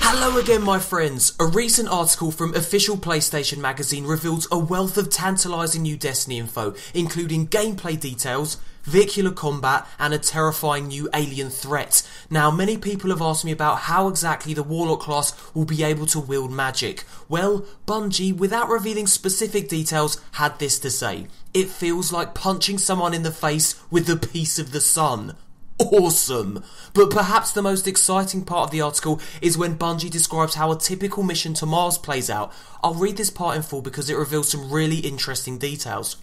Hello again, my friends. A recent article from Official PlayStation magazine reveals a wealth of tantalizing new Destiny info, including gameplay details, vehicular combat, and a terrifying new alien threat. Now, many people have asked me about how exactly the Warlock class will be able to wield magic. Well, Bungie, without revealing specific details, had this to say. It feels like punching someone in the face with a piece of the sun. Awesome! But perhaps the most exciting part of the article is when Bungie describes how a typical mission to Mars plays out. I'll read this part in full because it reveals some really interesting details.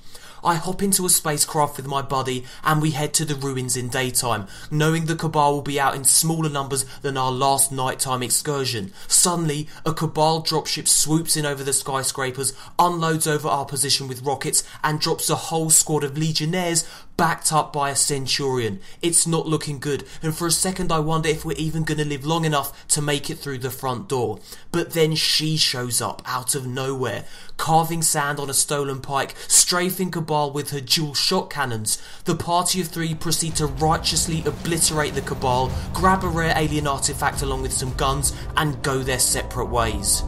I hop into a spacecraft with my buddy and we head to the ruins in daytime, knowing the Cabal will be out in smaller numbers than our last nighttime excursion. Suddenly, a Cabal dropship swoops in over the skyscrapers, unloads over our position with rockets, and drops a whole squad of Legionnaires backed up by a Centurion. It's not looking good, and for a second I wonder if we're even going to live long enough to make it through the front door. But then she shows up out of nowhere, carving sand on a stolen pike, strafing Cabal with her dual shot cannons. The party of three proceed to righteously obliterate the Cabal, grab a rare alien artifact along with some guns, and go their separate ways.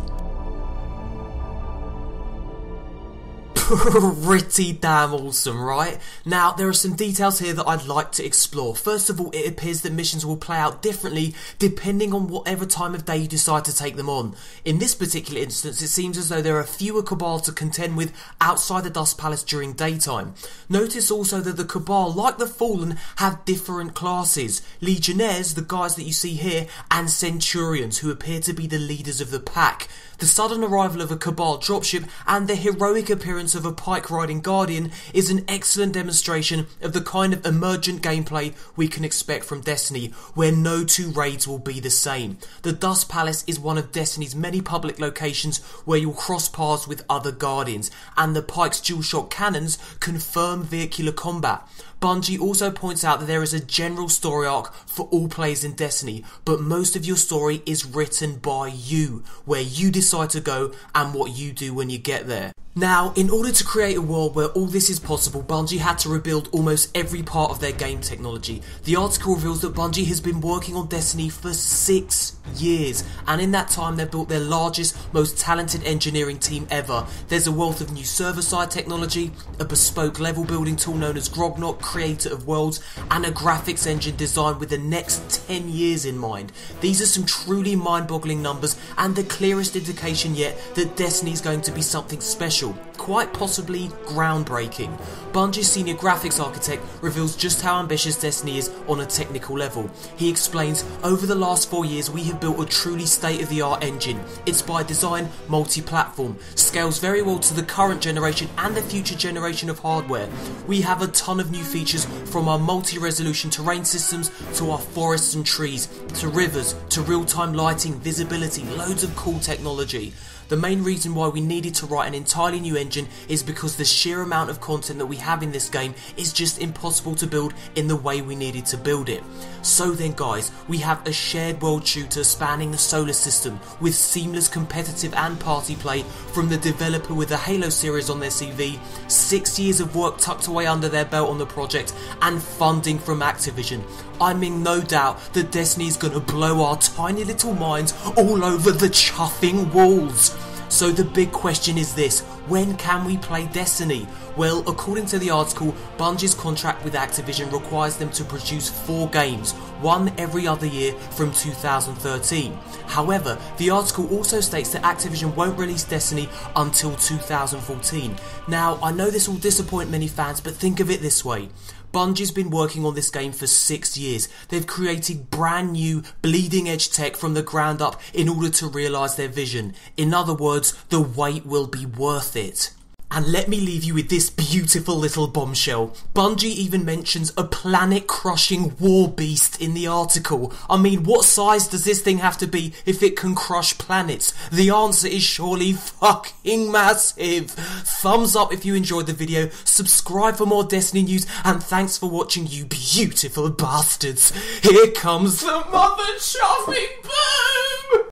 Pretty damn awesome, right? Now, there are some details here that I'd like to explore. First of all, it appears that missions will play out differently depending on whatever time of day you decide to take them on. In this particular instance, it seems as though there are fewer Cabal to contend with outside the Dust Palace during daytime. Notice also that the Cabal, like the Fallen, have different classes. Legionnaires, the guys that you see here, and Centurions, who appear to be the leaders of the pack. The sudden arrival of a Cabal dropship and the heroic appearance of a pike-riding Guardian is an excellent demonstration of the kind of emergent gameplay we can expect from Destiny, where no two raids will be the same. The Dust Palace is one of Destiny's many public locations where you'll cross paths with other Guardians, and the pike's dual-shot cannons confirm vehicular combat. Bungie also points out that there is a general story arc for all players in Destiny, but most of your story is written by you, where you decide to go and what you do when you get there. Now, in order to create a world where all this is possible, Bungie had to rebuild almost every part of their game technology. The article reveals that Bungie has been working on Destiny for 6 years, and in that time they've built their largest, most talented engineering team ever. There's a wealth of new server-side technology, a bespoke level building tool known as Grognot, creator of worlds, and a graphics engine designed with the next 10 years in mind. These are some truly mind-boggling numbers, and the clearest indication yet that Destiny is going to be something special. Quite possibly groundbreaking. Bungie's senior graphics architect reveals just how ambitious Destiny is on a technical level. He explains, over the last 4 years we have built a truly state-of-the-art engine. It's by design multi-platform, scales very well to the current generation and the future generation of hardware. We have a ton of new features, from our multi-resolution terrain systems to our forests and trees, to rivers, to real-time lighting, visibility, loads of cool technology. The main reason why we needed to write an entirely new engine is because the sheer amount of content that we have in this game is just impossible to build in the way we needed to build it. So then guys, we have a shared world shooter spanning the solar system with seamless competitive and party play from the developer with the Halo series on their CV, 6 years of work tucked away under their belt on the project, and funding from Activision. I'm in no doubt that Destiny is going to blow our tiny little minds all over the chuffing walls. So the big question is this: when can we play Destiny? Well, according to the article, Bungie's contract with Activision requires them to produce 4 games, one every other year from 2013. However, the article also states that Activision won't release Destiny until 2014. Now, I know this will disappoint many fans, but think of it this way. Bungie's been working on this game for 6 years. They've created brand new, bleeding edge tech from the ground up in order to realise their vision. In other words, the wait will be worth it. And let me leave you with this beautiful little bombshell. Bungie even mentions a planet-crushing war beast in the article. I mean, what size does this thing have to be if it can crush planets? The answer is surely fucking massive. Thumbs up if you enjoyed the video, subscribe for more Destiny news, and thanks for watching, you beautiful bastards. Here comes the mother chuffing boom!